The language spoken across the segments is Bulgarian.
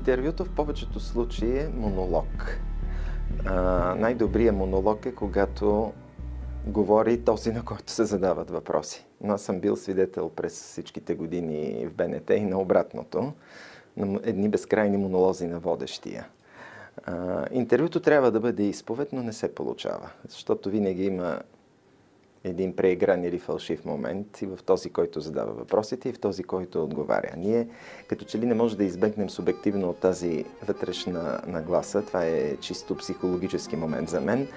Интервюто в повечето случаи е монолог. Най-добрият монолог е когато говори този, на който се задават въпроси. Но аз съм бил свидетел през всичките години в БНТ и на обратното, на едни безкрайни монолози на водещия. Интервюто трябва да бъде изповед, но не се получава, защото винаги има един преигран или фалшив момент и в този, който задава въпросите, и в този, който отговаря. Ние като че ли не може да избегнем субективно от тази вътрешна нагласа, това е чисто психологически момент за мен,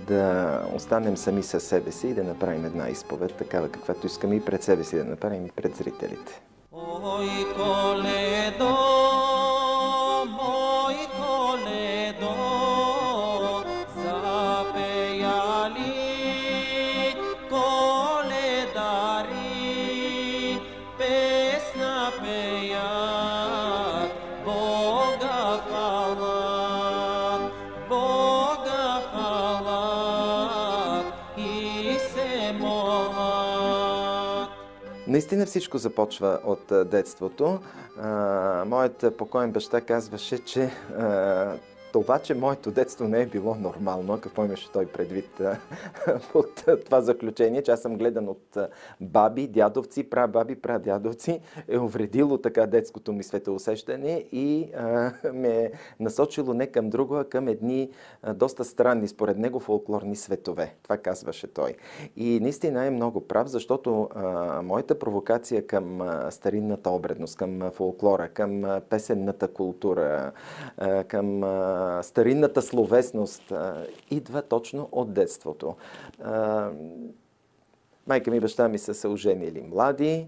да останем сами със себе си и да направим една изповед, такава каквато искаме и пред себе си да направим и пред зрителите. Ой, Коледо, мой Коледо, запея ли коледари, песна пеят, Бога хвалят и се молят. Наистина всичко започва от детството. Моят покоен баща казваше, че това, че моето детство не е било нормално, какво имаше той предвид под това заключение, че аз съм гледан от баби, дядовци, прабаби, прадядовци, е увредило така детското ми светоусещане и ме е насочило не към друго, а към едни доста странни, според него, фолклорни светове. Това казваше той. И наистина е много прав, защото моята провокация към старинната обредност, към фолклора, към песенната култура, към старинната словесност идва точно от детството. Майка ми и баща ми са се оженили млади,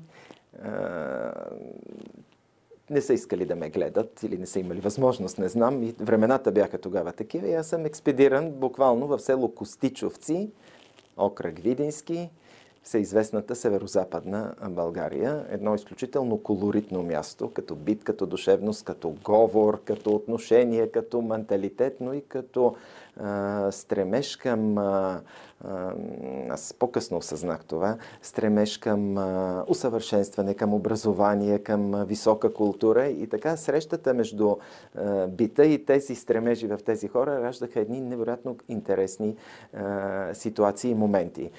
не са искали да ме гледат или не са имали възможност, не знам. И времената бяха тогава такива и аз съм експедиран буквално в село Костичовци, окръг Видински, всеизвестната северо-западна България. Едно изключително колоритно място, като бит, като душевност, като говор, като отношение, като менталитет, но и като стремеж към... аз по-късно осъзнах това. Стремеж към усъвършенстване, към образование, към висока култура. И така срещата между бита и тези стремежи в тези хора раждаха едни невероятно интересни ситуации и моменти.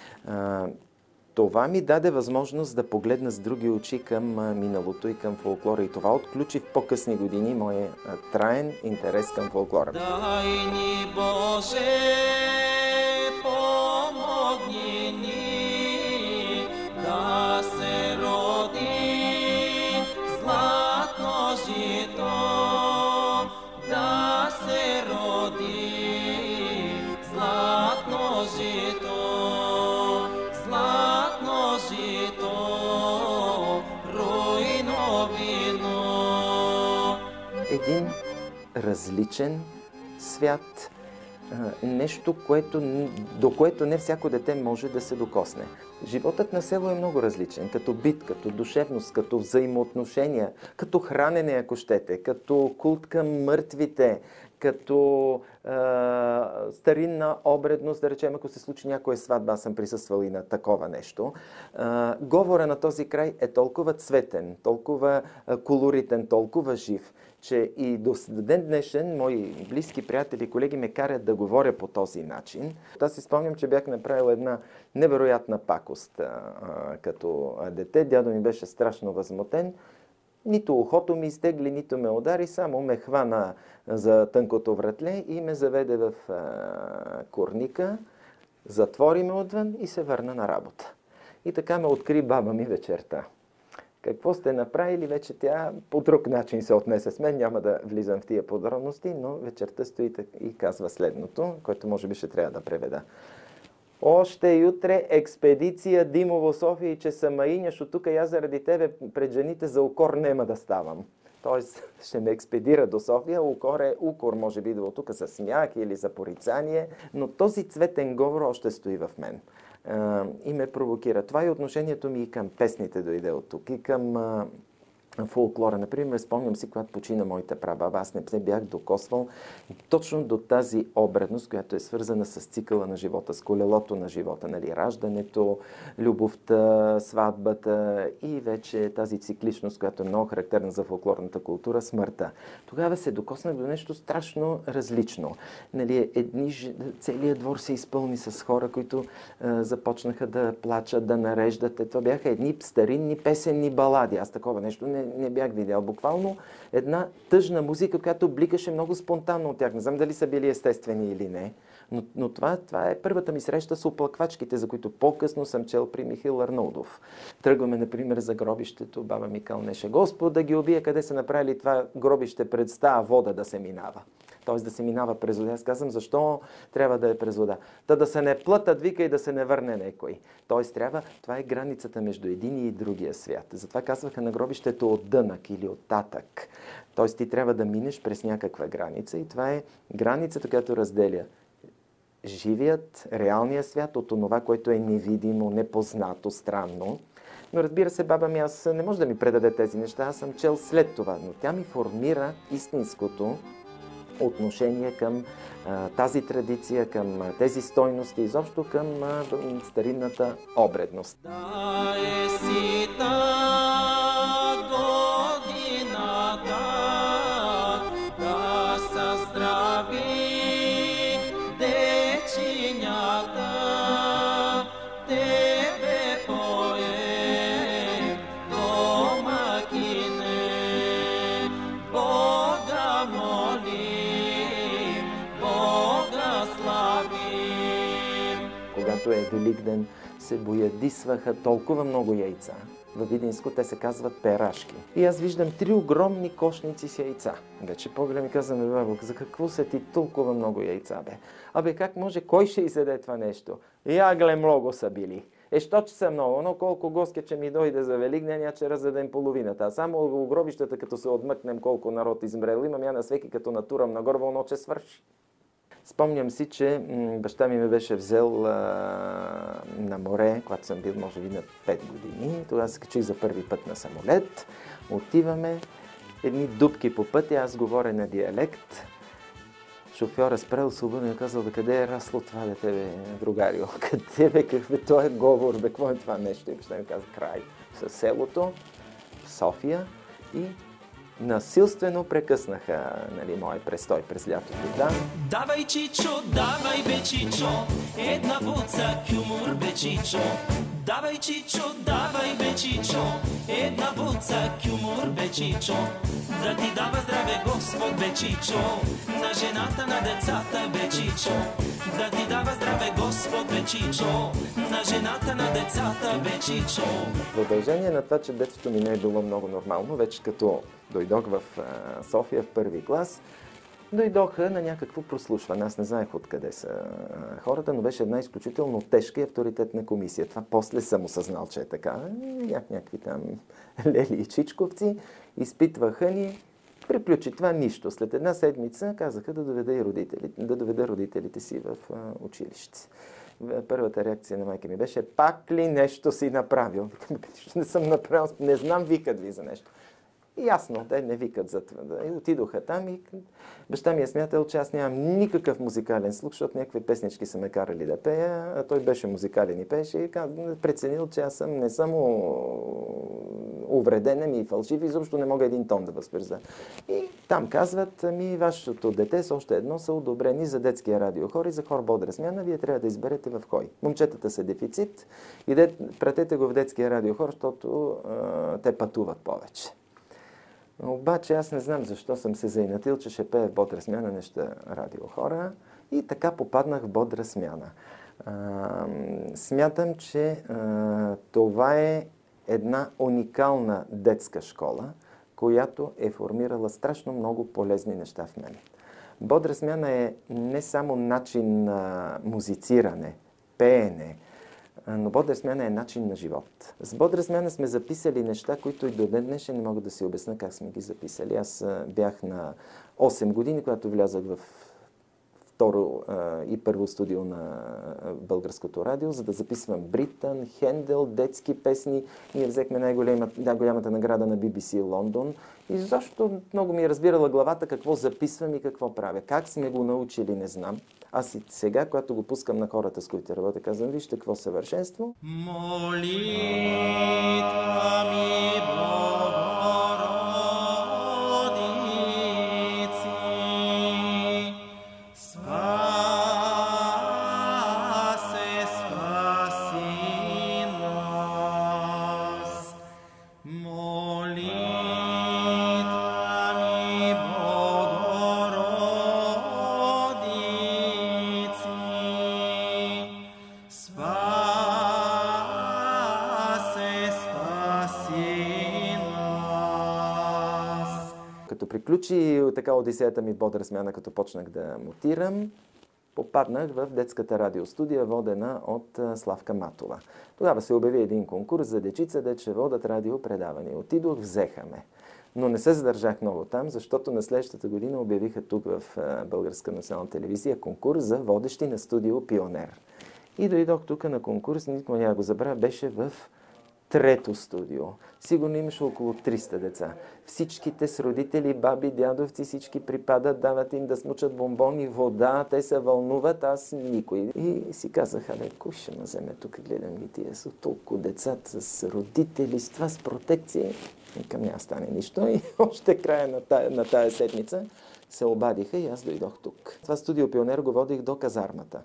Това ми даде възможност да погледна с други очи към миналото и към фолклора. И това отключи в по-късни години моя траен интерес към фолклора. Дай ни, Боже, помогни ни да се роди златно жито, да се роди златно жито, златно жито, руйно вино. Един различен свят, нещо, до което не всяко дете може да се докосне. Животът на село е много различен, като бит, като душевност, като взаимоотношения, като хранене, ако щете, като култ към мъртвите, като старинна обредност, да речем, ако се случи някоя сватба, аз съм присъствал и на такова нещо. Говора на този край е толкова цветен, толкова колоритен, толкова жив, че и до ден днешен мои близки приятели и колеги ме карат да говоря по този начин. Аз си спомням, че бях направил една невероятна пакост като дете. Дядо ми беше страшно възмутен. Нито ухото ми изтегли, нито ме удари, само ме хвана за тънкото вратле и ме заведе в курника, затвори ме отвън и се върна на работа. И така ме откри баба ми вечерта. Какво сте направили, вече тя по друг начин се отнесе с мен, няма да влизам в тия подробности, но вечерта стои и казва следното, което може би ще трябва да преведа. Още ютре експедиция Димово София и че са маиняш от тук и аз заради тебе пред жените за укор нема да ставам. Тоест ще ме експедира до София, укор може би идва от тук за смях или за порицание, но този цветен говор още стои в мен и ме провокира. Това и отношението ми и към песните дойде от тук, и към фолклора. Например, спомням си, когато почина моята прабаба, аз не бях докосвал точно до тази обредност, която е свързана с цикъла на живота, с колелото на живота, нали, раждането, любовта, сватбата и вече тази цикличност, която е много характерна за фолклорната култура, смъртта. Тогава се докоснах до нещо страшно различно. Нали, целият двор се изпълни с хора, които започнаха да плачат, да нареждат. Това бяха едни старинни песенни балади. Аз такова нещо не бях видял. Буквално една тъжна музика, която бликаше много спонтанно от тях. Не знам дали са били естествени или не, но това е първата ми среща с оплаквачките, за които по-късно съм чел при Михаил Арнаудов. Тръгваме, например, за гробището. Баба ми кълнеше: Господ да ги убие, къде са направили това гробище пред стая вода да се минава. Т.е. да се минава през вода. Аз казвам, защо трябва да е през вода? Та да се не плътат, вика, и да се не върне некой. Т.е. това е границата между един и другия свят. Затова казваха на гробището от дънък или от татък. Т.е. ти трябва да минеш през някаква граница и това е границата, която разделя живият, реалния свят от това, което е невидимо, непознато, странно. Но разбира се, баба ми, аз не може да ми предаде тези неща, аз съм чел след това, но тя ми формира истинското отношение към тази традиция, към тези стойности, изобщо към старинната обредност. Да е сита годината, да са здрави дечинята, тебе поем, домакине, Бога молим, Бога славим. Когато е Великден, се боядисваха толкова много яйца. Във Видинско те се казват перашки. И аз виждам 3 огромни кошници с яйца. Вече по-големи казваме: бабо, за какво са ти толкова много яйца, бе? Абе, как може? Кой ще изяде това нещо? Ягле много са били. Що че са много, но колко гостя, че ми дойде за Великден, я че раздадем половината. А само у гробищата, като се отмъкнем колко народ измрел, имам я на свеки, като натурам нагоре, но че свърши. Спомням си, че баща ми ме беше взел на море, когато съм бил, може би, на 5 години. Тогава се качих за първи път на самолет. Отиваме, едни дупки по пътя, аз говоря на диалект. Шофьора спрел, се обърна и казал: бе, къде е расло това дете, бе, другарио? Къде, бе, какъв е този говор, бе, какво е това нещо? И баща ми каза: край със селото, в София, и насилствено прекъснаха, нали, моят престой през лятото. Да. Давай, чичо, давай, бе, чичо, една буца кюмур, бе, чичо. Давай, чичо, давай, бе, чичо, една буца кюмур, бе, чичо. Да ти дава здраве Господ, бе, чичо, на жената, на децата, бе, чичо. Да ти дава здраве Господ, бе, чичо, на жената, на децата, бе, чичо. В продължение на това, че детството ми не е било много нормално, вече като дойдох в София в първи клас, дойдоха на някакво прослушване. Аз не знаех откъде са хората, но беше една изключително тежка и авторитетна комисия. Това после съм осъзнал, че е така. Някакви там лели и чичковци изпитваха ни. Приключи това нищо. След една седмица казаха да доведа родителите си в училище. Първата реакция на майка ми беше: пак ли нещо си направил? Нищо не съм направил, не знам, викат ли за нещо. Ясно, те не викат за това. И отидоха там и баща ми е смятал, че аз нямам никакъв музикален слух, защото някакви песнички са ме карали да пея, а той беше музикален и пееше и преценил, че аз не съм увреден и фалшив, изобщо не мога един тон да възпроизведа. И там казват: вашето дете с още едно са одобрени за детския радиохор и за хор Бодра смяна, вие трябва да изберете в кой. Момчетата са дефицит, пратете го в детския радиохор, защото те пътуват повече. Обаче аз не знам защо съм се заинатил, че ще пее в Бодра смяна неща радиохора, и така попаднах в Бодра смяна. Смятам, че това е една уникална детска школа, която е формирала страшно много полезни неща в мен. Бодра смяна е не само начин на музициране, пеене, но Бодра смяна е начин на живот. С Бодра смяна сме записали неща, които и до ден днешен не мога да си обясня как сме ги записали. Аз бях на 8 години, когато влязах в второ и първо студио на Българското радио, за да записвам Бритън, Хендел, детски песни. Ние взехме най-голямата награда на BBC Лондон. И защо много ми е разбирала главата какво записвам и какво правя. Как сме го научили, не знам. Аз и сега, когато го пускам на хората, с които работя, казвам, вижте какво съвършенство. Молитва ми, Богородици, спаси нас. Молитва ми, Богородици, спаси нас. Като приключи така одисеята ми бодра смяна, като почнах да мутирам, попаднах в детската радиостудия, водена от Славка Матова. Тогава се обяви един конкурс за дечица, дече водят радиопредавания. Отидох, взеха ме. Но не се задържах много там, защото на следващата година обявиха тук в Българска национална телевизия конкурс за водещи на студио Пионер. И дойдох тук на конкурс, никога няма го забравя, беше в трето студио. Сигурно имаше около 300 деца. Всичките с родители, баби, дядовци, всички припадат, дават им да смучат бомбони, вода, те се вълнуват, аз никой. И си казах, абе, кой ще ме вземе тук, гледам ги тия са толкова децата с родители, с това с протекция. И към няма стане нищо. И още края на тая седмица се обадиха и аз дойдох тук. Това студио Пионер го водих до казармата.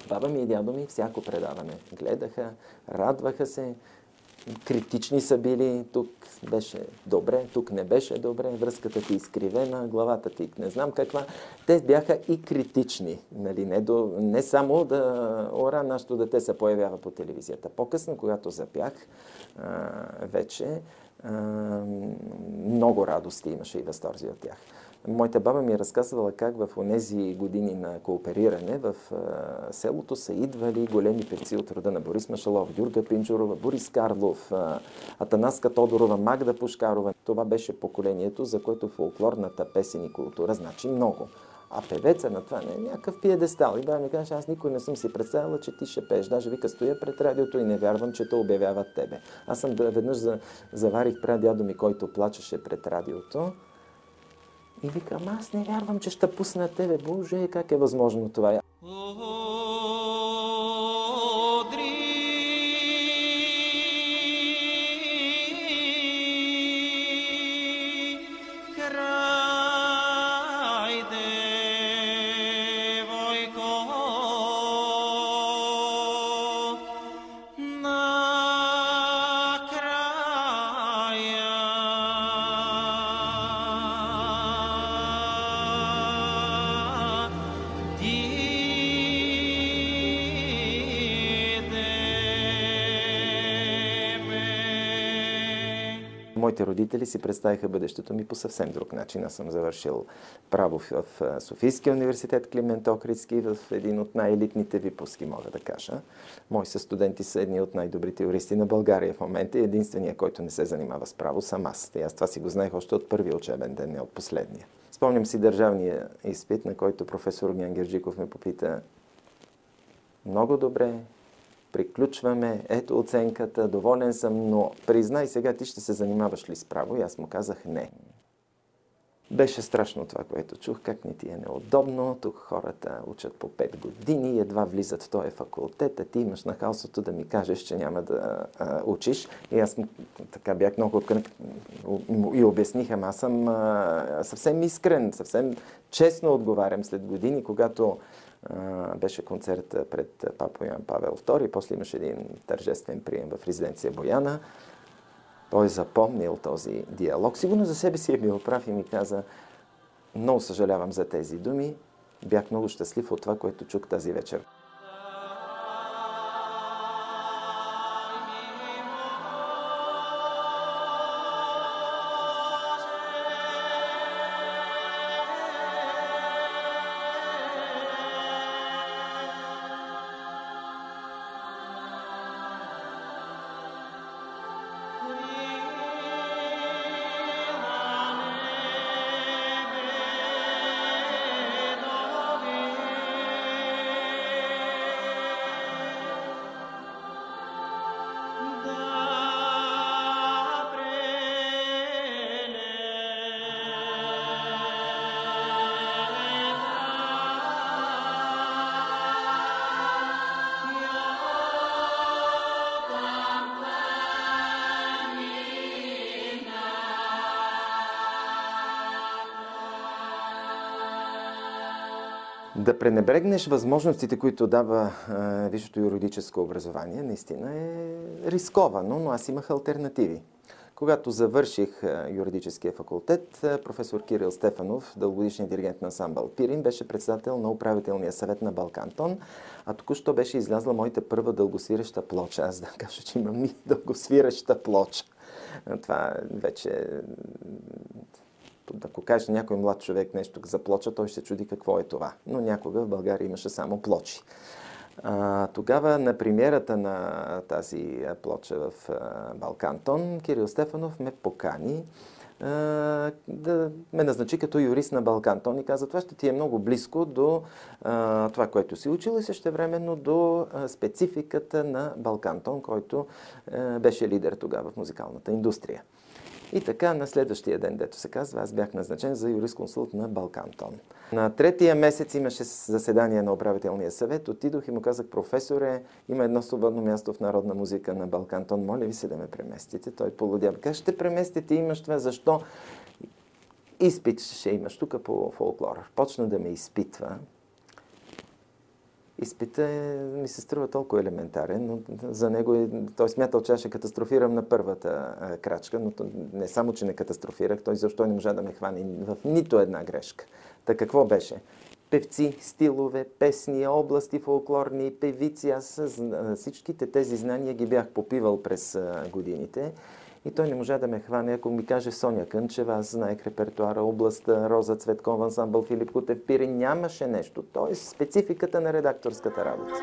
Баба ми и дядо ми всяко предаване гледаха, радваха се, критични са били, тук беше добре, тук не беше добре, връзката ти изкривена, главата ти не знам каква. Те бяха и критични, нали? Не само да ора, нашето дете се появява по телевизията. По-късно, когато запях, вече много радости имаше и възторзи от тях. Моята баба ми е разказвала как в онези години на коопериране в селото са идвали големи певци от рода на Борис Машалов, Гюрга Пинджурова, Борис Карлов, Атанаска Тодорова, Магда Пушкарова. Това беше поколението, за което фолклорната песен и култура значи много. А певеца на това не е някакъв пиедестал. И баба ми каже, аз никой не съм си представила, че ти ще пееш. Даже вика, стоя пред радиото и не вярвам, че те обявяват тебе. Аз съм веднъж заварих прадядо ми, който плачеше пред радиото. И викам, аз не вярвам, че ще пусна тебе. Боже, как е възможно това? Моите родители си представиха бъдещето ми по съвсем друг начин. Аз съм завършил право в Софийския университет Климент Охридски, в един от най-елитните випуски, мога да кажа. Мои състуденти са едни от най-добрите юристи на България в момента и единствения, който не се занимава с право, съм аз. И аз това си го знаех още от първия учебен ден, не от последния. Спомням си държавния изпит, на който професор Огнян Герджиков ме попита: много добре, приключваме, ето оценката, доволен съм, но признай сега, ти ще се занимаваш ли с право? И аз му казах не. Беше страшно това, което чух, как не ти е неудобно, тук хората учат по 5 години, едва влизат в този факултет, а ти имаш нахалството да ми кажеш, че няма да учиш. И аз така бях много открит и обясних, ама аз съм съвсем искрен, съвсем честно отговарям след години, когато беше концерт пред папа Йоан Павел II, после имаше един тържествен прием в резиденция Бояна. Той е запомнил този диалог. Сигурно за себе си е бил прав и ми каза: много съжалявам за тези думи, бях много щастлив от това, което чух тази вечер. Да пренебрегнеш възможностите, които дава висшето юридическо образование, наистина е рисковано, но аз имах алтернативи. Когато завърших юридическия факултет, професор Кирил Стефанов, дългогодишният диригент на ансамбъл Пирин, беше председател на управителния съвет на Балкантон, а току-що беше излязла моята първа дългосвиреща плоча. Аз да кажа, че имам и дългосвиреща плоча. Това вече... Ако каже някой млад човек нещо за плоча, той ще се чуди какво е това. Но някога в България имаше само плочи. Тогава на премиерата на тази плоча в Балкантон, Кирил Стефанов ме покани да ме назначи като юрист на Балкантон и каза, това ще ти е много близко до това, което си учил и същевременно до спецификата на Балкантон, който беше лидер тогава в музикалната индустрия. И така, на следващия ден, дето се казва, аз бях назначен за юрисконсулт на Балкантон. На третия месец имаше заседание на управителния съвет. Отидох и му казах, професоре, има едно свободно място в народна музика на Балкантон. Моля ви се да ме преместите. Той полудява. Как ще преместите? Имаш това. Защо? Изпит ще имаш тук по фолклор. Почна да ме изпитва. Изпита ми се струва толкова елементарен, но за него той смятал, че аз ще катастрофирам на първата крачка, но не само, че не катастрофирах, той защо не можа да ме хване в нито една грешка. Та какво беше? Певци, стилове, песни, области фолклорни, певици, аз всичките тези знания ги бях попивал през годините. И той не можа да ме хване, ако ми каже Соня Кънчева, аз знаех репертуара, областта, Роза Цветкова, ансамбъл Филип Кутев, Пирин, нямаше нещо. Т.е. спецификата на редакторската работа.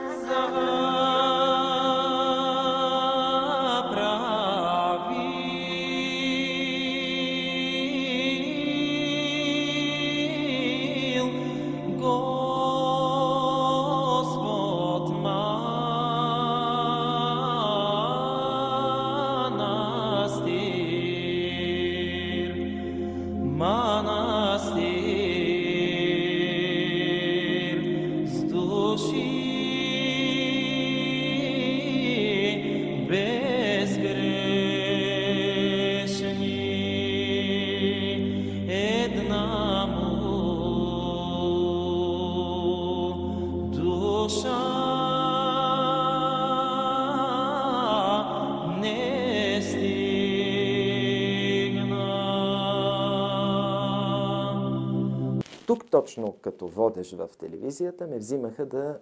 Тук точно като водещ в телевизията ме взимаха да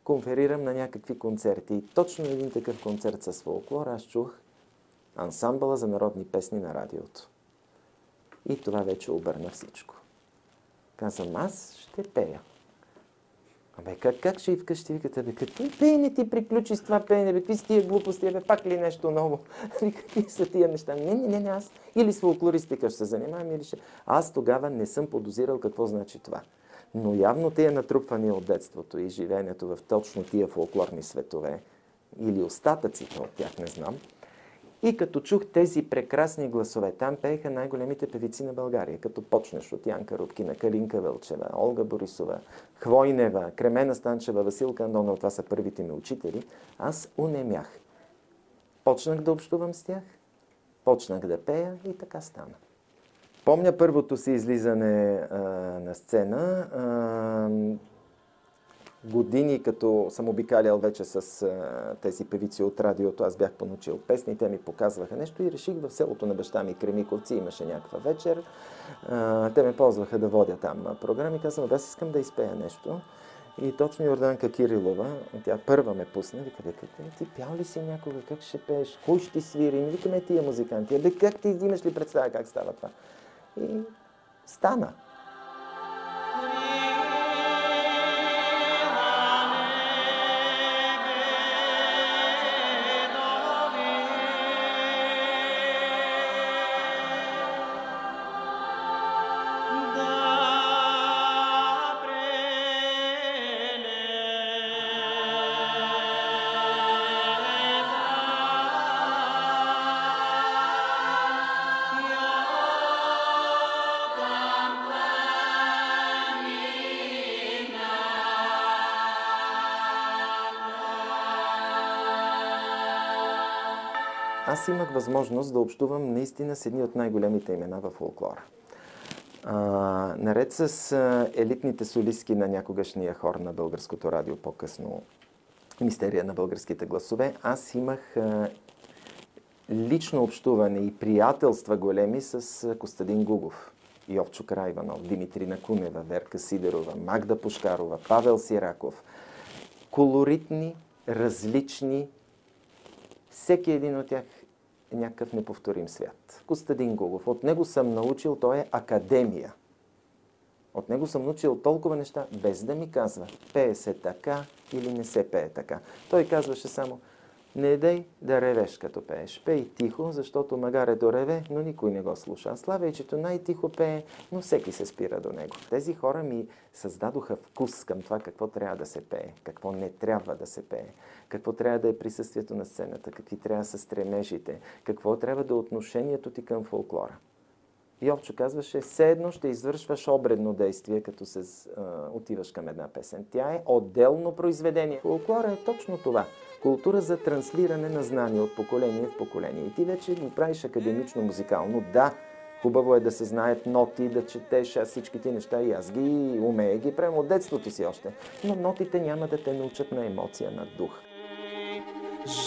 конферирам на някакви концерти. И точно един такъв концерт с фолклор аз чух ансамбъла за народни песни на радиото. И това вече обърна всичко. Казвам, аз ще пея. Абе, как ще и вкъщи? Викате, бе, какви пеене ти приключи с това пеене? Бе, какви са тия глупости? Бе, пак ли нещо ново? Какви са тия неща? Не, аз. Или с фолклористика ще се занимавам, или ще... Аз тогава не съм подозирал какво значи това. Но явно тия натрупвания от детството и живеенето в точно тия фолклорни светове, или остатъците от тях, не знам, и като чух тези прекрасни гласове, там пееха най-големите певици на България, като почнеш от Янка Рубкина, Калинка Вълчева, Олга Борисова, Хвойнева, Кремена Станчева, Василка Андонова, това са първите ми учители, аз унемях. Почнах да общувам с тях, почнах да пея и така стана. Помня първото си излизане на сцена, години, като съм обикалял вече с тези певици от радиото, аз бях понаучил песни, те ми показваха нещо и реших в селото на баща ми, Кремиковци, имаше някаква вечер. Те ме ползваха да водя там програми. Казвам, аз искам да изпея нещо. И точно Йорданка Кирилова, тя първа ме пусна, вика, ти пял ли си някога, как ще пееш, кой ще свири? И викаме тия музиканти, бе, как ти имаш ли представя как става това? И стана. Аз имах възможност да общувам наистина с едни от най-големите имена във фолклора. Наред с елитните солистки на някогашния хор на Българското радио, по-късно Мистерия на българските гласове, аз имах лично общуване и приятелства големи с Костадин Гугов, Йовчо Караиванов, Димитрина Кунева, Верка Сидерова, Магда Пушкарова, Павел Сираков. Колоритни, различни, всеки един от тях е някакъв неповторим свят. Костадин Гугов, от него съм научил, той е академия. От него съм научил толкова неща, без да ми казва, пее се така или не се пее така. Той казваше само, не дай да ревеш като пееш. Пей тихо, защото магарето реве, но никой не го слуша. Славейчето най-тихо пее, но всеки се спира до него. Тези хора ми създадоха вкус към това какво трябва да се пее, какво не трябва да се пее, какво трябва да е присъствието на сцената, какви трябва да са стремежите, какво трябва да е отношението ти към фолклора. Йовчо казваше, все едно ще извършваш обредно действие, като отиваш към една песен. Тя е отделно произведение. Фолклора е точно това. Култура за транслиране на знания от поколение в поколение. И ти вече го правиш академично-музикално. Да, хубаво е да се знаят ноти, да четеш всички ти неща и аз ги умея, ги правим от детството си още. Но нотите няма да те научат на емоция, на дух.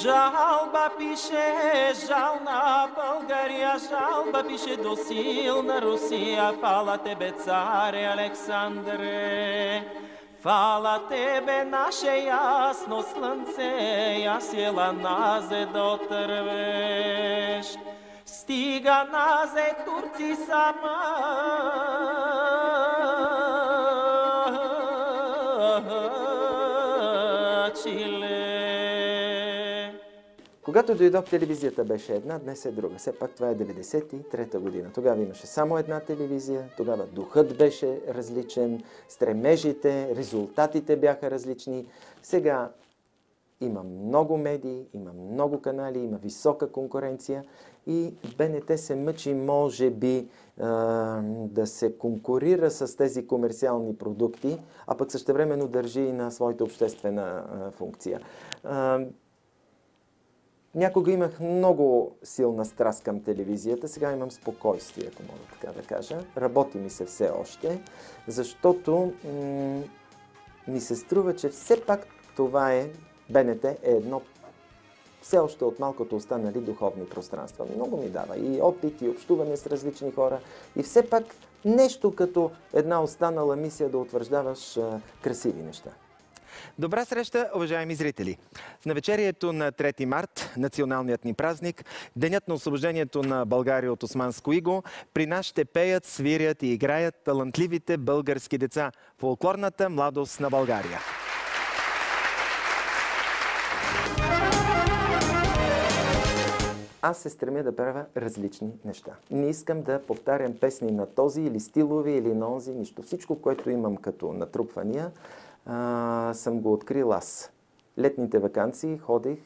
Жалба пише, жал на България, жалба пише до силна Русия. Фала тебе, царе Александре, фала тебе, наше ясно слънце, ясела назе да отървеш. Стига назе турци сама, Когато дойдох, телевизията беше една, днес е друга. Все пак това е 93-та година. Тогава имаше само една телевизия, тогава духът беше различен, стремежите, резултатите бяха различни. Сега има много медии, има много канали, има висока конкуренция и БНТ се мъчи, може би, да се конкурира с тези комерциални продукти, а пък същевременно държи и на своята обществена функция. Някога имах много силна страст към телевизията, сега имам спокойствие, ако мога така да кажа. Работи ми се все още, защото ми се струва, че все пак това е, БНТ е едно все още от малкото останали духовни пространства. Много ми дава и опит, и общуване с различни хора, и все пак нещо като една останала мисия да утвърждаваш красиви неща. Добра среща, уважаеми зрители! В навечерието на 3 март, националният ни празник, денят на освобождението на България от османско иго, при нас ще пеят, свирят и играят талантливите български деца, фолклорната младост на България. Аз се стремя да правя различни неща. Не искам да повтарям песни на този или стилови или на онзи, нищо. Всичко, което имам като натрупвания, съм го открил аз. Летните ваканции ходих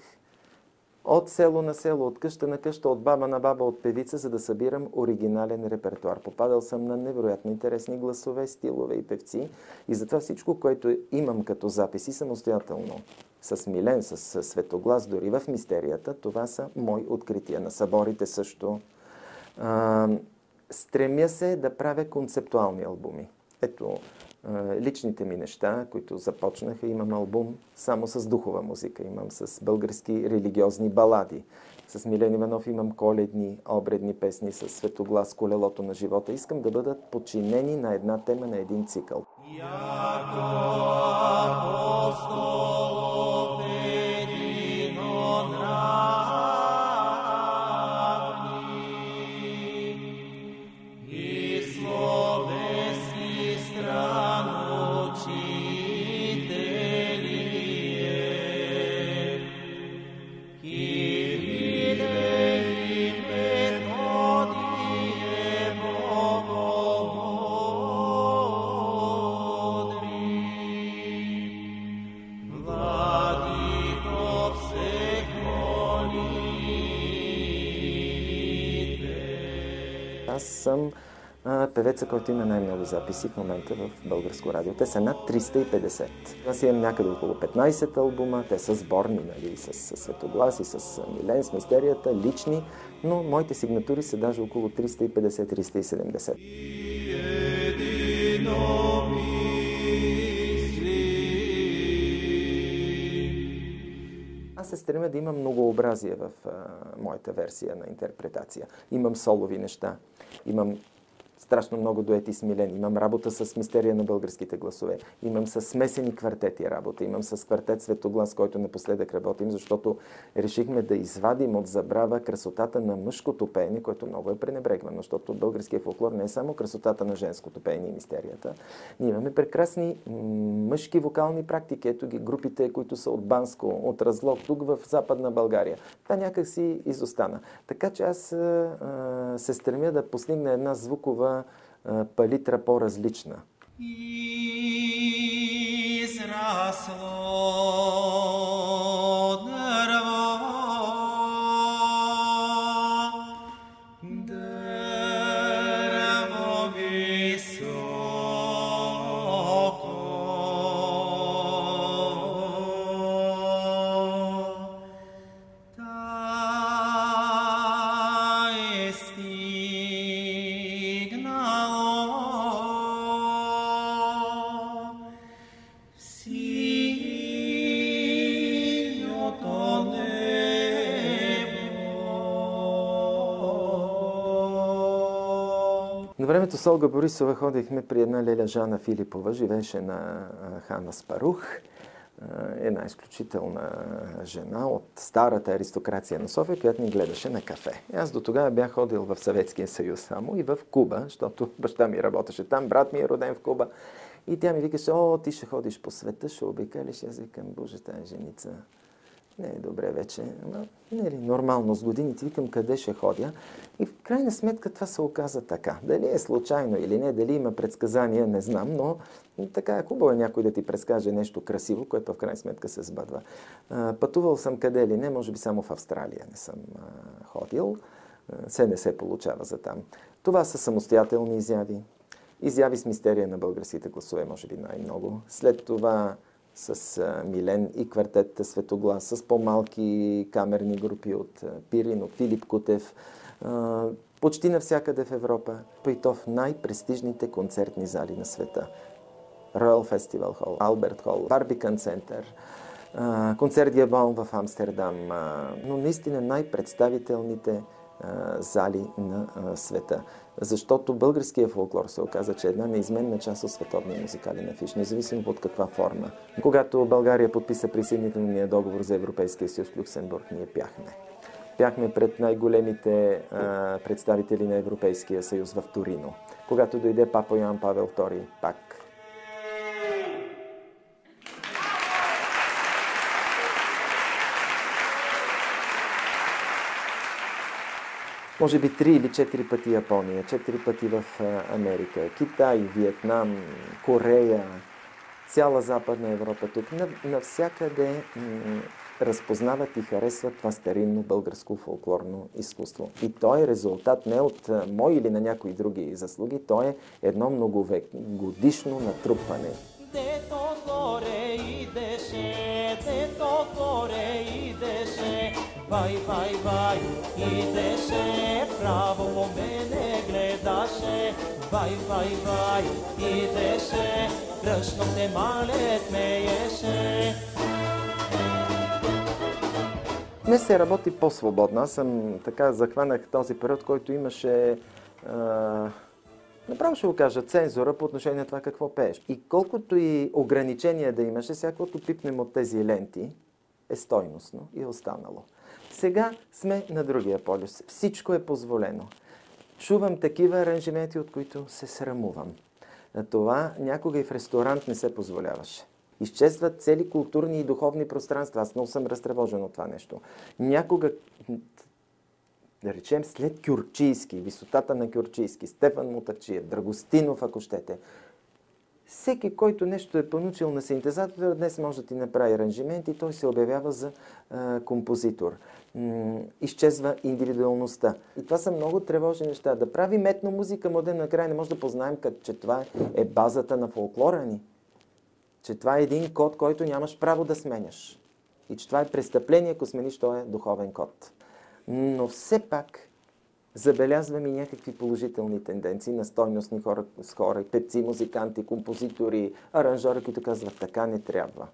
от село на село, от къща на къща, от баба на баба, от певица, за да събирам оригинален репертуар. Попадал съм на невероятно интересни гласове, стилове и певци. И затова всичко, което имам като записи самостоятелно, с Милен, с Светоглас, дори в Мистерията, това са мои открития. На съборите също. Стремя се да правя концептуални албуми. Ето, личните ми неща, които започнаха, имам албум само с духова музика, имам с български религиозни балади. С Милен Иванов имам коледни, обредни песни, с Светоглас, Колелото на живота. Искам да бъдат подчинени на една тема, на един цикъл. Аз съм певеца, който има най-много записи в момента в Българско радио. Те са над 350. Аз имам някъде около 15 албума. Те са сборни, нали, с Светоглас и с Милен, с Мистерията, лични, но моите сигнатури са даже около 350-370. Аз се стремя да имам многообразие в моята версия на интерпретация. Имам солови неща, имам страшно много дуети с Милен, имам работа с мистерия на българските гласове, имам с смесени квартети работа, имам с квартет Светоглас, който напоследък работим, защото решихме да извадим от забрава красотата на мъжкото пеене, което много е пренебрегвано, защото българския фолклор не е само красотата на женското пеене и мистерията. Ние имаме прекрасни мъжки вокални практики. Ето ги групите, които са от Банско, от Разлог, тук в Западна България. Това някак си изостана. Така че аз се стремя да постигна една звукова палитра по-различна. Израсло дърво, дърво високо, тай стигнало синьото небо. На времето с Олга Борисова ходихме при една леля Жана Филипова, живееше на Хан Аспарух. Една изключителна жена от старата аристокрация на София, която ни гледаше на кафе. И аз до тогава бях ходил в Съветския съюз само и в Куба, защото баща ми работеше там, брат ми е роден в Куба. И тя ми викаше: о, ти ще ходиш по света, ще обикалиш. Аз викам: боже, тая женица не е добре вече. Ама, не е ли нормално с годините? Викам: къде ще ходя? И в крайна сметка това се оказа така. Дали е случайно или не, дали има предсказания, не знам, но така е хубаво някой да ти предскаже нещо красиво, което в крайна сметка се сбъдва. Пътувал съм къде ли не, може би само в Австралия не съм ходил. Се не се получава за там. Това са самостоятелни изяви. Изяви с мистерия на българските гласове, може би най-много. След това с Милен и квартетата Светоглас, с по-малки камерни групи от Пирин, от Филип Кутев, почти навсякъде в Европа, и то в най-престижните концертни зали на света. Royal Festival Hall, Albert Hall, Barbican Center, концерт Гебон в Амстердам, но наистина най-представителните зали на света. Защото българския фолклор се оказа, че е една неизменна част от световния музикален афиш, независимо от каква форма. Когато България подписа присъединителния договор за Европейския съюз в Люксембург, ние пяхме. Пяхме пред най-големите представители на Европейския съюз в Торино. Когато дойде папа Йоан Павел II, пак. Може би 3 или 4 пъти Япония, 4 пъти в Америка, Китай, Виетнам, Корея, цяла Западна Европа тук. Навсякъде разпознават и харесват това старинно българско фолклорно изкуство. И то е резултат не от мои или на някои други заслуги, то е едно многогодишно натрупване. Дето горе идеше, дето горе идеше, вай, вай, вай, идеше, право по мене гледаше, вай, вай, вай, идеше, кръшно те мале смееше. Днес се работи по-свободно. Аз съм така захванах този период, който имаше, направо ще го кажа, цензура по отношение на това какво пееш. И колкото и ограничения да имаше, всякото пипнем от тези ленти е стойностно и е останало. Сега сме на другия полюс. Всичко е позволено. Чувам такива аранжименти, от които се срамувам. Това някога и в ресторант не се позволяваше. Изчезват цели културни и духовни пространства. Аз много съм разтревожен от това нещо. Някога, да речем след Кюрчийски, висотата на Кюрчийски, Стефан Мутавчиев, Драгостинов, ако щете, всеки, който нещо е понучил на синтезатора, днес може да ти направи аранжимент и той се обявява за композитор. Изчезва индивидуалността. И това са много тревожни неща. Да правим етномузика модерна, накрая не може да познаем, че това е базата на фолклора ни. Че това е един код, който нямаш право да сменяш. И че това е престъпление, ако смениш този духовен код. Но все пак забелязвам и някакви положителни тенденции на стойностни хора, и певци, музиканти, композитори, аранжори, които казват, така не трябва.